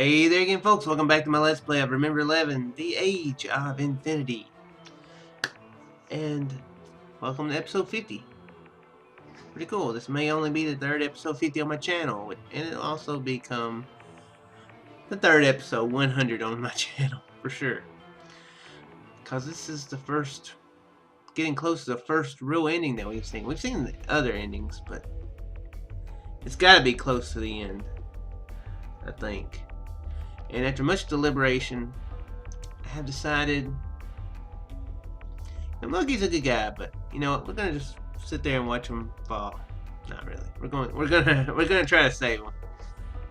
Hey there again, folks. Welcome back to my Let's Play of Remember11, The Age of Infinity. And welcome to episode 50. Pretty cool. This may only be the third episode 50 on my channel, and it'll also become the third episode 100 on my channel, for sure. Because this is the first, getting close to the first real ending that we've seen. We've seen the other endings, but it's got to be close to the end, I think. And after much deliberation, I have decided Yomogi's a good guy, but you know what? We're gonna just sit there and watch him fall. Not really. We're gonna try to save him,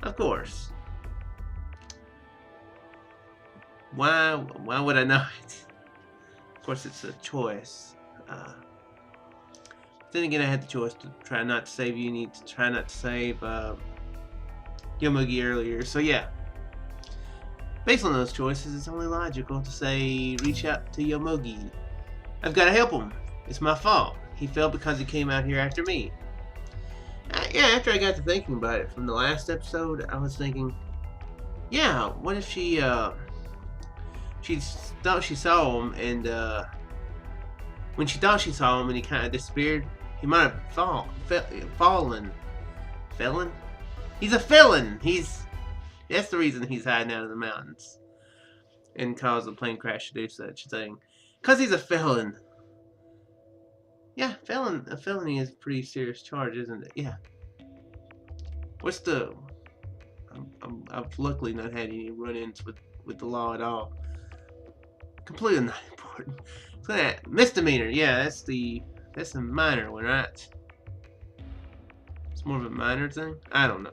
of course. Why would I not? Of course, it's a choice. Then again, I had the choice to try not to save you. You need to try not to save Yomogi earlier. So yeah. Based on those choices, it's only logical to say, reach out to Yomogi. I've got to help him. It's my fault. He fell because he came out here after me. Yeah, after I got to thinking about it from the last episode, I was thinking, yeah, what if she thought she saw him, and when she thought she saw him and he kind of disappeared, he might have fallen. Felon? He's a felon! That's the reason he's hiding out in the mountains and caused a plane crash to do such a thing. Because he's a felon. Yeah, a felony is a pretty serious charge, isn't it? Yeah. What's the... I've luckily not had any run-ins with the law at all. Completely not important. So that misdemeanor, yeah, that's a minor one, right? It's more of a minor thing? I don't know.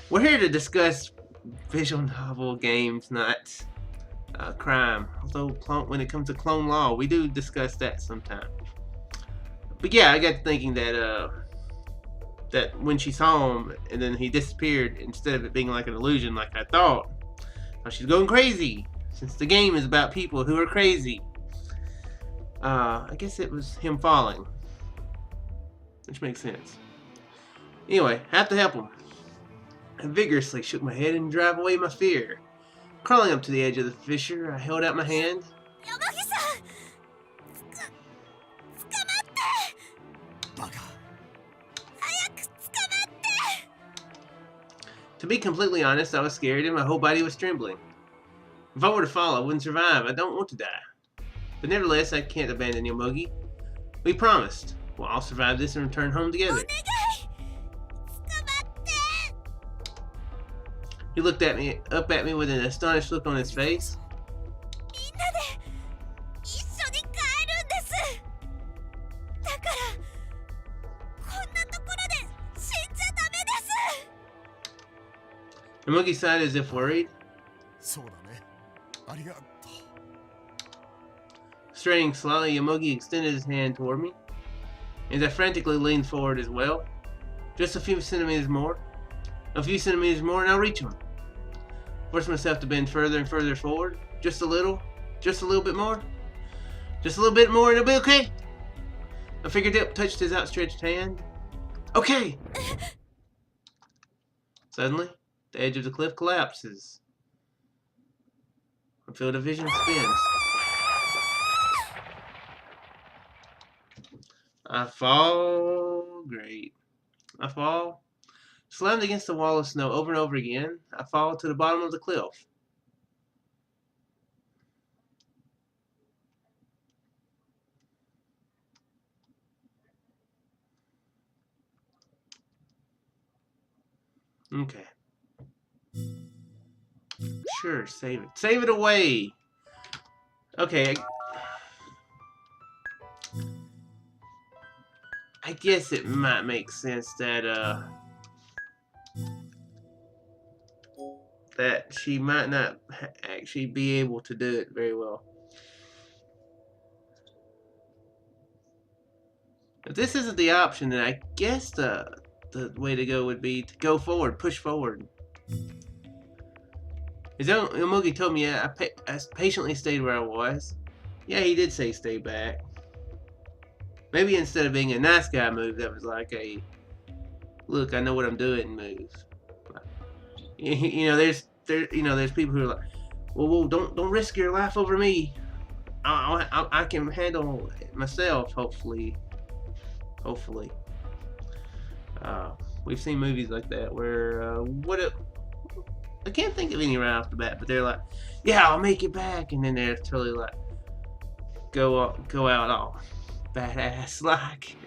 We're here to discuss visual novel games, not crime. Although when it comes to clone law, we do discuss that sometime. But yeah, I got thinking that that when she saw him and then he disappeared, instead of it being like an illusion, like I thought she's going crazy. Since the game is about people who are crazy, I guess it was him falling, which makes sense. Anyway, have to help him. I vigorously shook my head and drive away my fear. Crawling up to the edge of the fissure, I held out my hand. To be completely honest, I was scared and my whole body was trembling. If I were to fall, I wouldn't survive. I don't want to die. But nevertheless, I can't abandon Yomogi. We promised. We'll all survive this and return home together. He looked up at me with an astonished look on his face. Yomogi sighed as if worried. Straining slightly, Yomogi extended his hand toward me, and I frantically leaned forward as well. Just a few centimeters more. A few centimeters more and I'll reach him. Forced myself to bend further and further forward. Just a little bit more. Just a little bit more and it'll be okay. My fingertip touched his outstretched hand. Okay! Suddenly, the edge of the cliff collapses. My field of vision spins. I fall. Great. I fall. Slammed against the wall of snow over and over again, I fall to the bottom of the cliff. Okay. Sure, save it. Save it away! Okay. I guess it might make sense that, that she might not actually be able to do it very well. If this isn't the option, then I guess the way to go would be to go forward, push forward. As Yomogi told me, I patiently stayed where I was. Yeah, he did say stay back. Maybe instead of being a nice guy move, that was like a look, I know what I'm doing move. there's people who are like, well, don't risk your life over me. I can handle it myself. Hopefully. Uh, we've seen movies like that where I can't think of any right off the bat, but they're like, yeah, I'll make it back, and then they're totally like go out all badass like.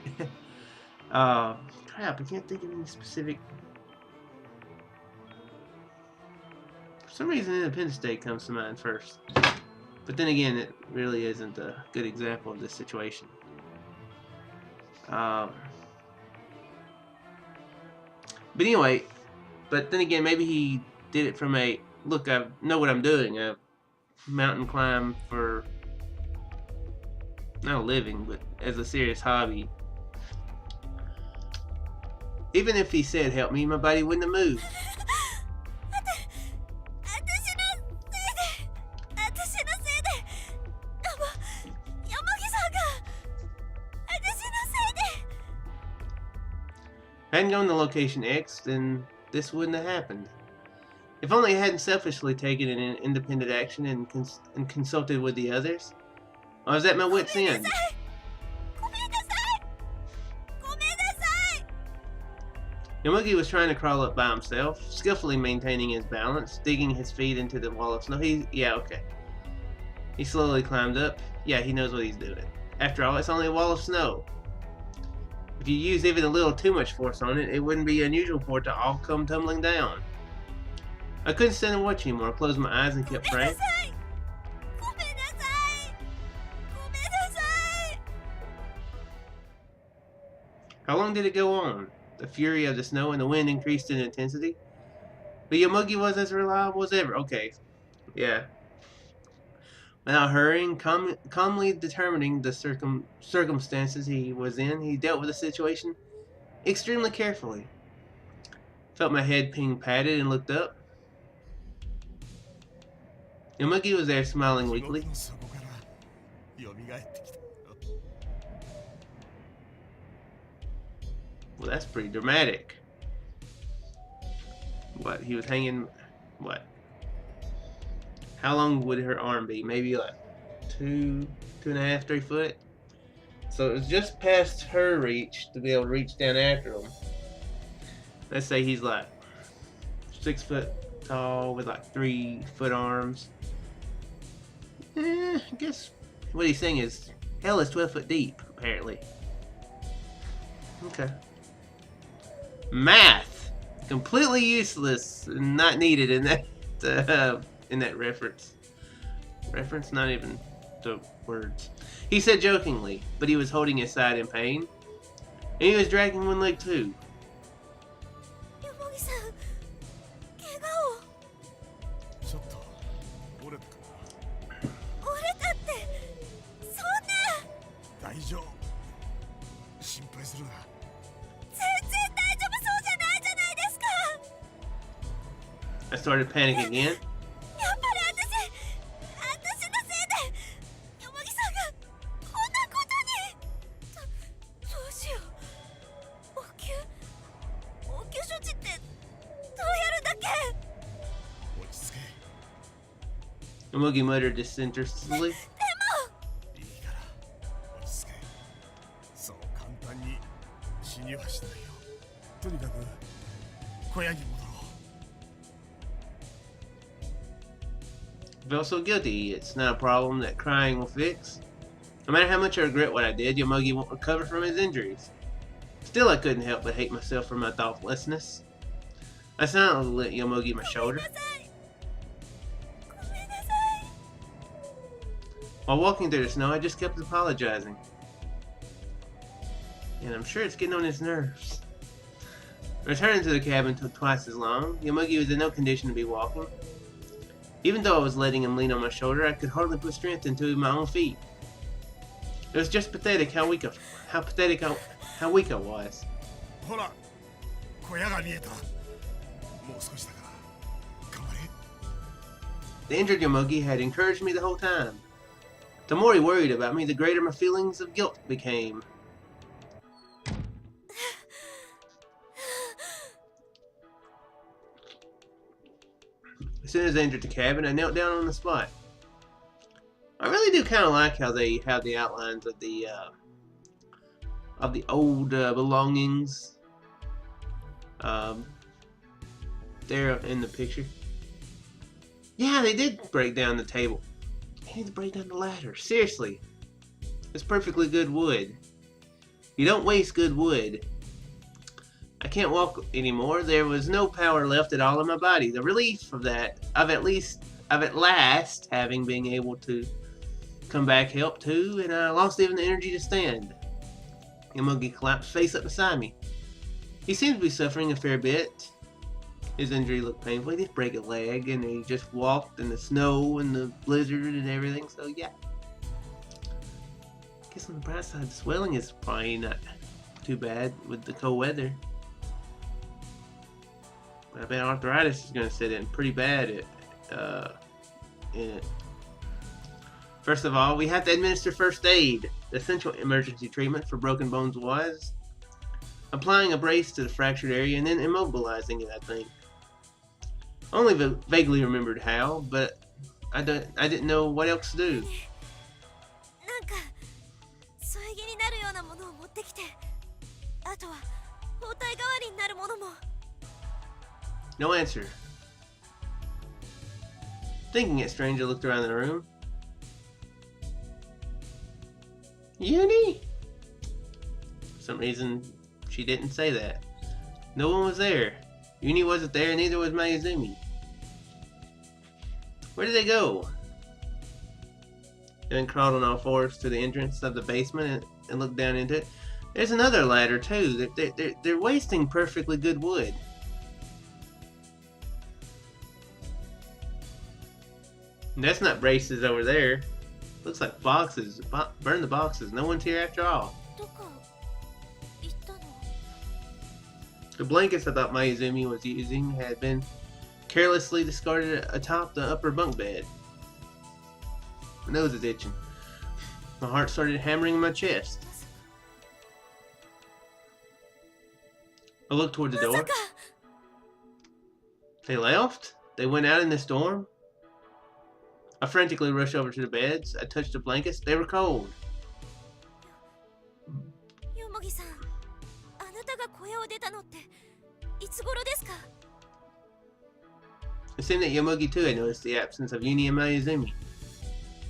Crap, I can't think of any specific. For some reason, Independence Day comes to mind first, but then again, it really isn't a good example of this situation. But anyway, but then again, maybe he did it from a look. I know what I'm doing. A mountain climb for not a living, but as a serious hobby. Even if he said help me, my body wouldn't have moved. If I hadn't gone to location X, then this wouldn't have happened. If only I hadn't selfishly taken an independent action and consulted with the others. I was at my wit's end. Yomogi was trying to crawl up by himself, skillfully maintaining his balance, digging his feet into the wall of snow. Okay. He slowly climbed up. Yeah, he knows what he's doing. After all, it's only a wall of snow. If you use even a little too much force on it, it wouldn't be unusual for it to all come tumbling down. I couldn't stand and watch anymore. I closed my eyes and kept praying. How long did it go on? The fury of the snow and the wind increased in intensity. But Yomogi was as reliable as ever. Okay, yeah. Without hurrying, calmly determining the circumstances he was in, he dealt with the situation extremely carefully. Felt my head being patted and looked up. Yomogi was there, smiling weakly. Well, that's pretty dramatic. What, he was hanging, what? How long would her arm be? Maybe like 2.5, 3 foot? So it was just past her reach to be able to reach down after him. Let's say he's like 6 foot tall with like 3 foot arms. I guess what he's saying is hell is 12 foot deep, apparently. Okay. Math, completely useless and not needed in that reference. Reference, not even the words. He said jokingly, but he was holding his side in pain, and he was dragging one leg too. I started panicking again. Yomogi muttered disinterestedly. I felt so guilty. It's not a problem that crying will fix. No matter how much I regret what I did, Yomogi won't recover from his injuries. Still, I couldn't help but hate myself for my thoughtlessness. I silently lit Yomogi my shoulder. While walking through the snow, I just kept apologizing. And I'm sure it's getting on his nerves. Returning to the cabin took twice as long. Yomogi was in no condition to be walking. Even though I was letting him lean on my shoulder, I could hardly put strength into my own feet. It was just pathetic how weak I was. The injured Yomogi had encouraged me the whole time. The more he worried about me, the greater my feelings of guilt became. As soon as I entered the cabin, I knelt down on the spot. I really do kind of like how they have the outlines of the old belongings there in the picture. Yeah, they did break down the table. They need to break down the ladder. Seriously. It's perfectly good wood. You don't waste good wood. I can't walk anymore. There was no power left at all in my body. The relief of that, of at last having been able to come back helped too, and I lost even the energy to stand. Yomogi collapsed face up beside me. He seemed to be suffering a fair bit. His injury looked painful. He did break a leg, and he just walked in the snow and the blizzard and everything, so yeah. I guess on the bright side, the swelling is probably not too bad with the cold weather. But I bet arthritis is going to set in pretty bad in it. First of all, we have to administer first aid. The essential emergency treatment for broken bones was applying a brace to the fractured area and then immobilizing it, I think. I only vaguely remembered how, but I didn't know what else to do. No answer. Thinking it strange, I looked around the room. Uni? For some reason, she didn't say that. No one was there. Uni wasn't there, and neither was Mayuzumi. Where did they go? And then crawled on all fours to the entrance of the basement and looked down into it. There's another ladder, too. They're wasting perfectly good wood. And that's not braces over there. Looks like boxes. Burn the boxes. No one's here after all. The blankets I thought Mayuzumi was using had been carelessly discarded atop the upper bunk bed. My nose is itching. My heart started hammering in my chest. I looked toward the door. They left? They went out in the storm? I frantically rushed over to the beds. I touched the blankets. They were cold. Yomogi-san, it seemed that Yomogi too had noticed the absence of Uni and Mayuzumi.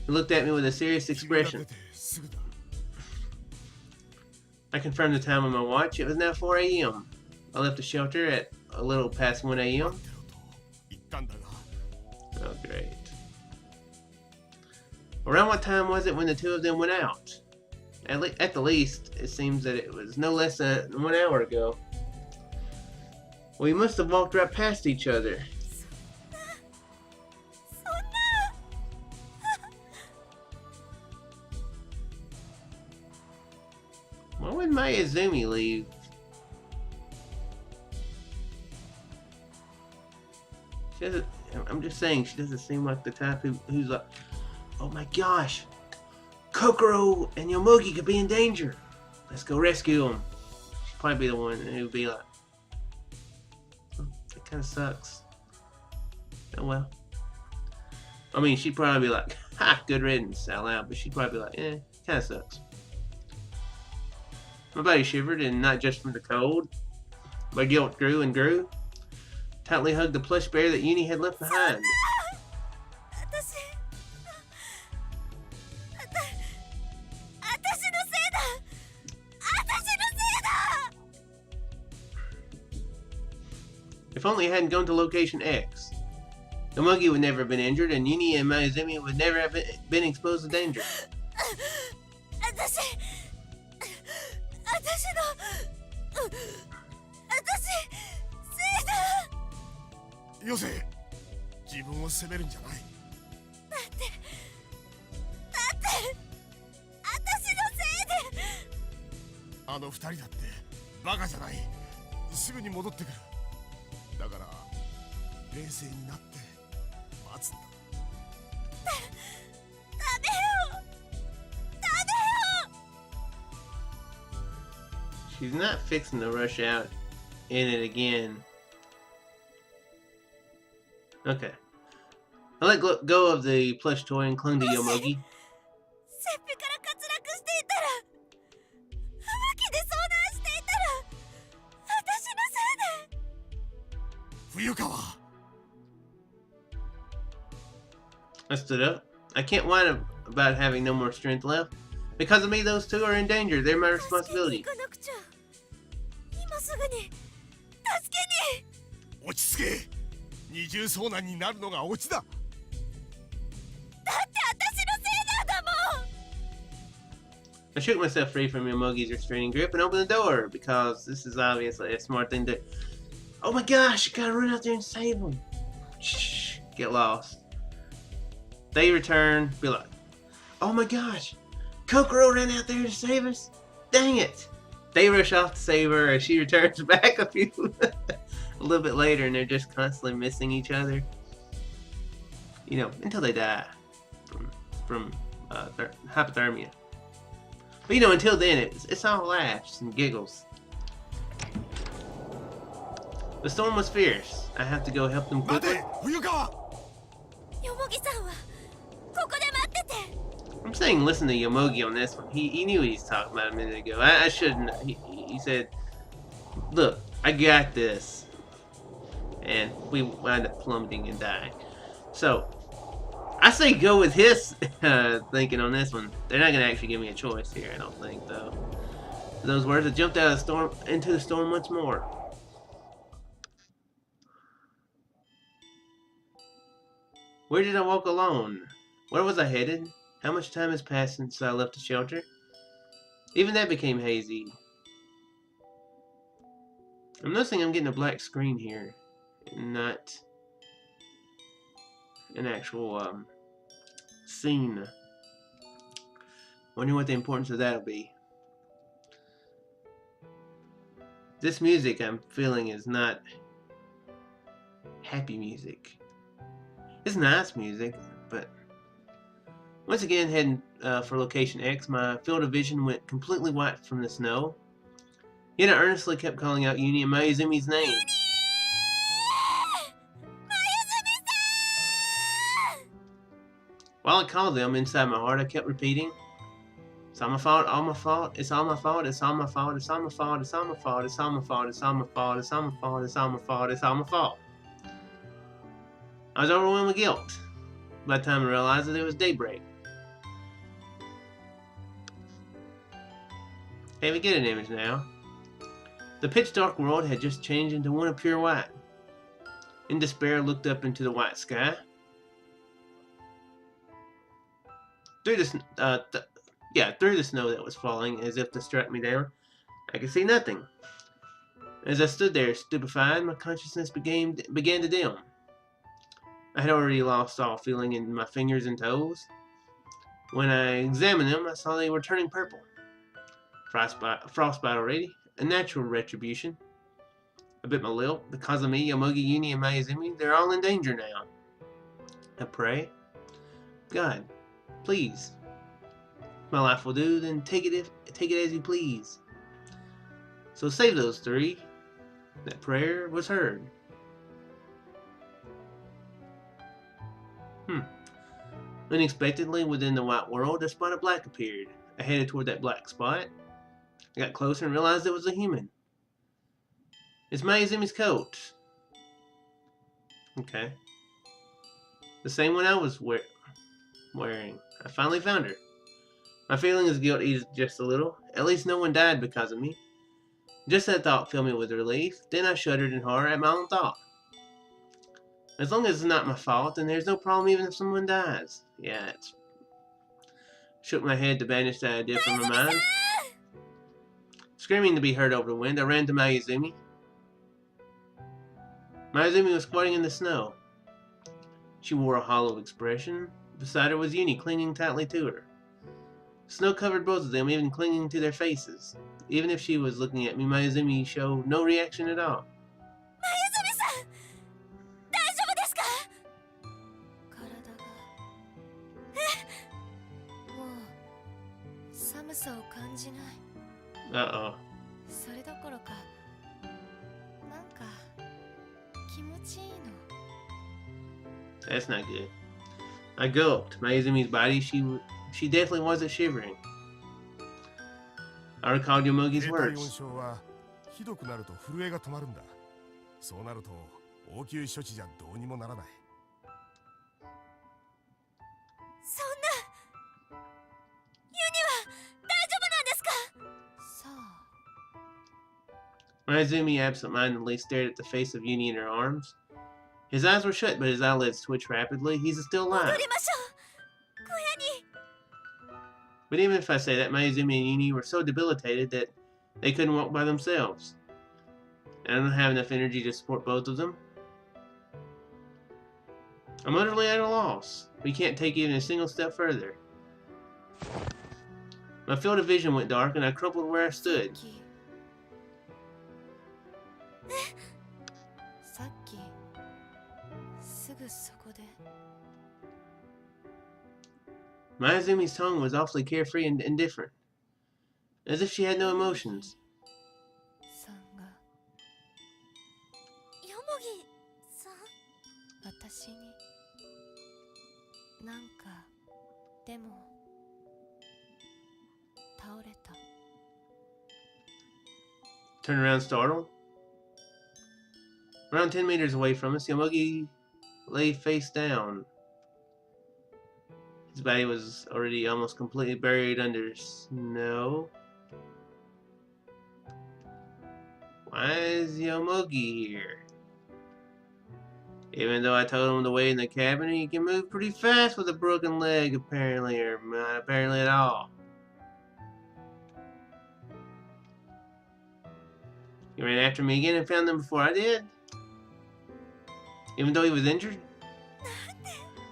He looked at me with a serious expression. I confirmed the time on my watch. It was now 4 a.m. I left the shelter at a little past 1 a.m. Oh, great. Around what time was it when the two of them went out? At the least, it seems that it was no less than 1 hour ago. We must have walked right past each other. Why would Mayuzumi leave? I'm just saying, she doesn't seem like the type who's like, oh my gosh, Kokoro and Yomogi could be in danger. Let's go rescue them. She'd probably be the one who'd be like, that kind of sucks. Oh well. I mean, she'd probably be like, ha, good riddance out loud, but she'd probably be like, kind of sucks. My body shivered, and not just from the cold. My guilt grew and grew. Tightly hugged the plush bear that Uni had left behind. If only I hadn't gone to location X. Yomogi would never have been injured, and Uni and Mayuzumi would never have been exposed to danger. She's not fixing to rush out in it again. Okay. I let go of the plush toy and clung to もし Yomogi. せっぺから滑落していたら、吹雪で遭難していたら、私のせいで。冬川。I stood up. I can't whine about having no more strength left. Because of me, those two are in danger. They're my 助けに responsibility. 行かなくちゃ。今すぐに助けに。落ち着け。二重遭難になるのがオチだ。だって私のせいなんだもん。I shook myself free from Yomogi's restraining grip and opened the door because this is obviously a smart thing to. Oh my gosh! You gotta run out there and save them. Shh. Get lost. They return. Be like, oh my gosh! Kokoro ran out there to save us. Dang it! They rush off to save her as she returns back a little bit later, and they're just constantly missing each other. You know, until they die from hypothermia. But you know, until then, it's all laughs and giggles. The storm was fierce. I have to go help them quickly. I'm saying listen to Yomogi on this one. He knew what he's talking about a minute ago. I shouldn't. He said, look, I got this. And we wind up plummeting and dying. So, I say go with his thinking on this one. They're not going to actually give me a choice here, I don't think, though. Those words, I jumped out of the storm into the storm once more. Where did I walk alone? Where was I headed? How much time has passed since I left the shelter? Even that became hazy. I'm noticing I'm getting a black screen here, not an actual scene. Wondering what the importance of that'll be. This music I'm feeling is not happy music. It's nice music, but once again heading for location X, my field of vision went completely white from the snow. Yet I earnestly kept calling out Uni and Mayuzumi's name. While I called them inside my heart, I kept repeating, it's all my fault, all my fault, it's all my fault, it's all my fault, it's all my fault, it's all my fault, it's all my fault, it's all my fault, it's all my fault, it's all my fault, it's all my fault. I was overwhelmed with guilt by the time I realized that it was daybreak. Hey, we get an image now. The pitch dark world had just changed into one of pure white. In despair, I looked up into the white sky. Through the snow that was falling as if to strike me down, I could see nothing. As I stood there, stupefied, my consciousness began to dim. I had already lost all feeling in my fingers and toes. When I examined them, I saw they were turning purple. Frostbite already, a natural retribution. I bit my lip. Because of me, Yomogi, Uni, and Mayuzumi, they're all in danger now. I pray, God, please, if my life will do, then take it as you please. So save those three. That prayer was heard. Unexpectedly, within the white world, a spot of black appeared. I headed toward that black spot. I got closer and realized it was a human. It's Mayuzumi's coat. Okay. The same one I was wearing. I finally found her. My feeling of guilt eased just a little. At least no one died because of me. Just that thought filled me with relief. Then I shuddered in horror at my own thought. As long as it's not my fault, then there's no problem even if someone dies. Yeah, it's... Shook my head to banish that idea from my mind. Screaming to be heard over the wind, I ran to Mayuzumi. Mayuzumi was squatting in the snow. She wore a hollow expression. Beside her was Uni, clinging tightly to her. Snow covered both of them, even clinging to their faces. Even if she was looking at me, Mayuzumi showed no reaction at all. Mayuzumi-san! Uh-oh. That's not good. I gulped. Mayuzumi's body, she definitely wasn't shivering. I recalled Yomogi's 低体温 words. 症はひどくなると震えが止まるんだ。そうなると応急処置じゃどうにもならない。そんなユニは大丈夫なんですか？さあ。 Mayuzumi absentmindedly stared at the face of Uni in her arms. His eyes were shut, but his eyelids twitched rapidly. He's still alive. But even if I say that, Mayuzumi and Uni were so debilitated that they couldn't walk by themselves. I don't have enough energy to support both of them. I'm utterly at a loss. We can't take even a single step further. My field of vision went dark and I crumpled where I stood. Mayuzumi's tone was awfully carefree and indifferent, as if she had no emotions. Turned around startled. Around 10 meters away from us, Yomogi lay face down. His body was already almost completely buried under snow. Why is Yomogi here? Even though I told him to wait in the cabin, he can move pretty fast with a broken leg, apparently, or not apparently at all. He ran after me again and found them before I did? Even though he was injured?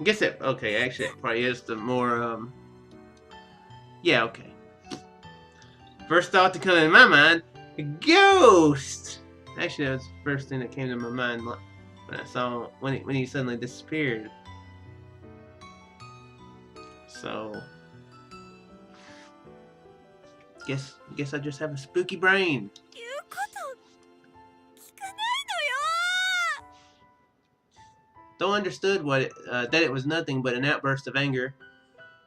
I guess that, okay, actually that probably is the more, yeah, okay. First thought to come in my mind, a ghost! Actually, that was the first thing that came to my mind when I saw, when he suddenly disappeared. So, guess I just have a spooky brain. Though I understood that it was nothing but an outburst of anger,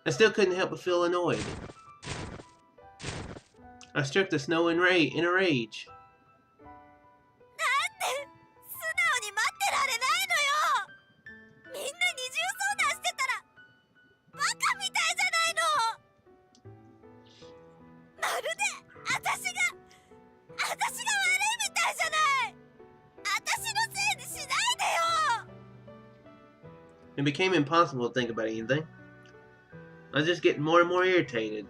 I still couldn't help but feel annoyed. I struck the snow in a rage. It became impossible to think about anything. I was just getting more and more irritated.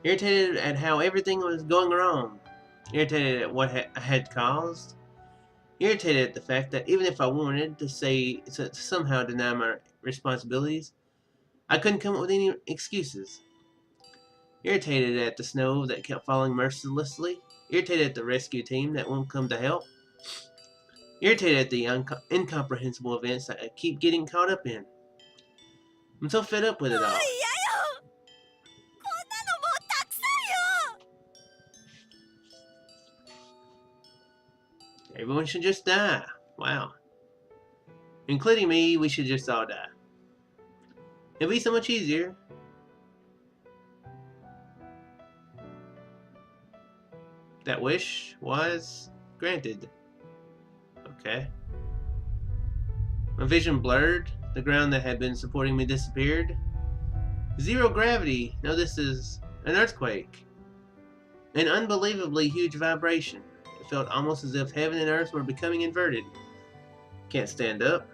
Irritated at how everything was going wrong. Irritated at what I had caused. Irritated at the fact that even if I wanted to somehow deny my responsibilities, I couldn't come up with any excuses. Irritated at the snow that kept falling mercilessly. Irritated at the rescue team that won't come to help. Irritated at the incomprehensible events that I keep getting caught up in. I'm so fed up with it all. Everyone should just die. Wow. Including me, we should just all die. It'd be so much easier. That wish was granted. Okay. My vision blurred. The ground that had been supporting me disappeared. Zero gravity. No, this is an earthquake. An unbelievably huge vibration. It felt almost as if heaven and earth were becoming inverted. Can't stand up.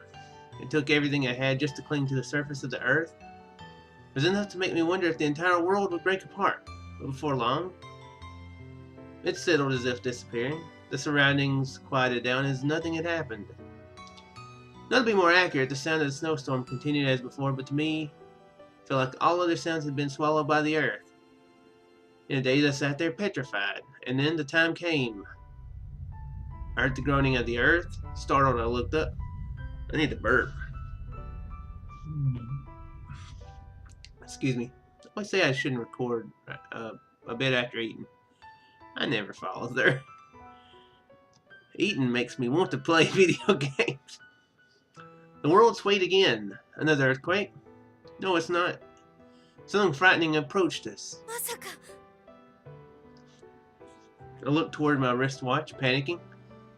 It took everything I had just to cling to the surface of the earth. It was enough to make me wonder if the entire world would break apart. But before long, it settled as if disappearing. The surroundings quieted down as nothing had happened. Not to be more accurate, the sound of the snowstorm continued as before, but to me, it felt like all other sounds had been swallowed by the earth. In a daze, I sat there petrified, and then the time came. I heard the groaning of the earth. Startled, I looked up. I need to burp. Excuse me. I always say I shouldn't record a bit after eating. I never follow there. Eating makes me want to play video games. The world swayed again. Another earthquake? No, it's not. Something frightening approached us. まさか I looked toward my wristwatch, panicking.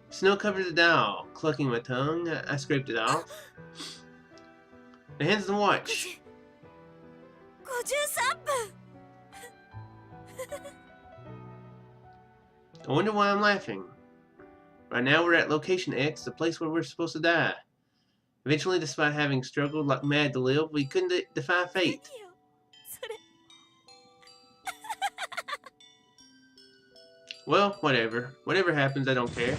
Snow covered the dial. Clucking my tongue, I scraped it off. The hands of the watch. 53分 I wonder why I'm laughing. Right now we're at location X, the place where we're supposed to die. Eventually, despite having struggled like mad to live, we couldn't defy fate. 何よそれ Well, whatever. Whatever happens, I don't care.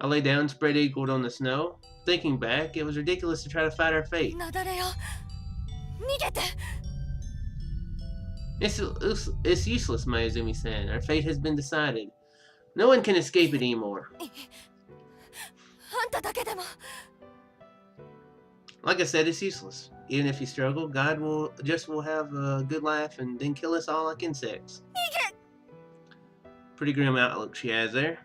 I lay down, spread eagled on the snow. Thinking back, it was ridiculous to try to fight our fate. 雪崩よ逃げて It's useless, Mayuzumi-san. Our fate has been decided. No one can escape it anymore. あんただけでも Like I said, it's useless. Even if you struggle, God will have a good life and then kill us all like insects. Pretty grim outlook she has there.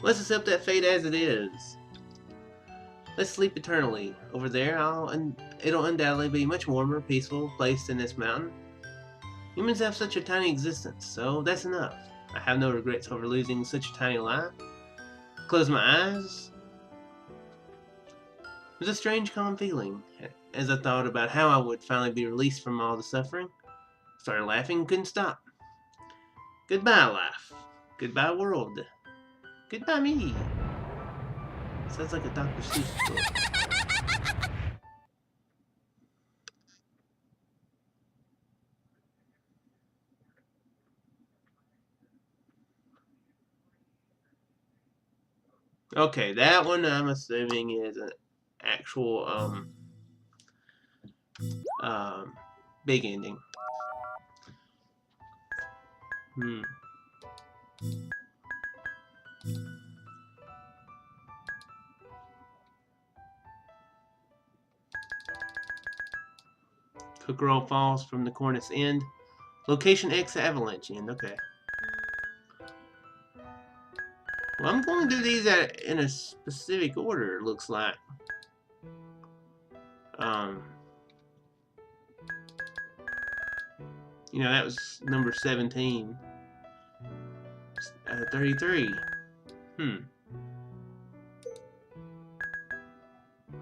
Let's accept that fate as it is. Let's sleep eternally. Over there, it'll undoubtedly be a much warmer, peaceful place than this mountain. Humans have such a tiny existence, so that's enough. I have no regrets over losing such a tiny life. Close my eyes. It was a strange, calm feeling as I thought about how I would finally be released from all the suffering. Started laughing, couldn't stop. Goodbye, life. Goodbye, world. Goodbye, me. Sounds like a Dr. Seuss book. Okay, that one I'm assuming is an actual big ending. Cookerall Falls from the Cornice End. Location X Avalanche End. Okay. Well, I'm going to do these in a specific order, it looks like. You know, that was number 17. 33.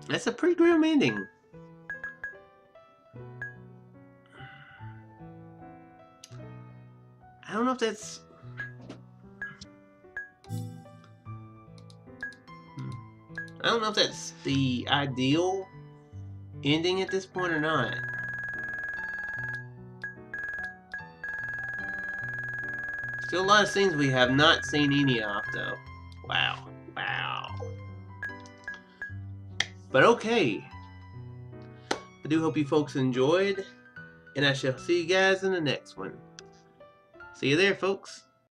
That's a pretty grim ending. I don't know if that's... I don't know if that's the ideal ending at this point or not. Still a lot of scenes we have not seen any of, though. Wow. Wow. But okay. I do hope you folks enjoyed, and I shall see you guys in the next one. See you there, folks.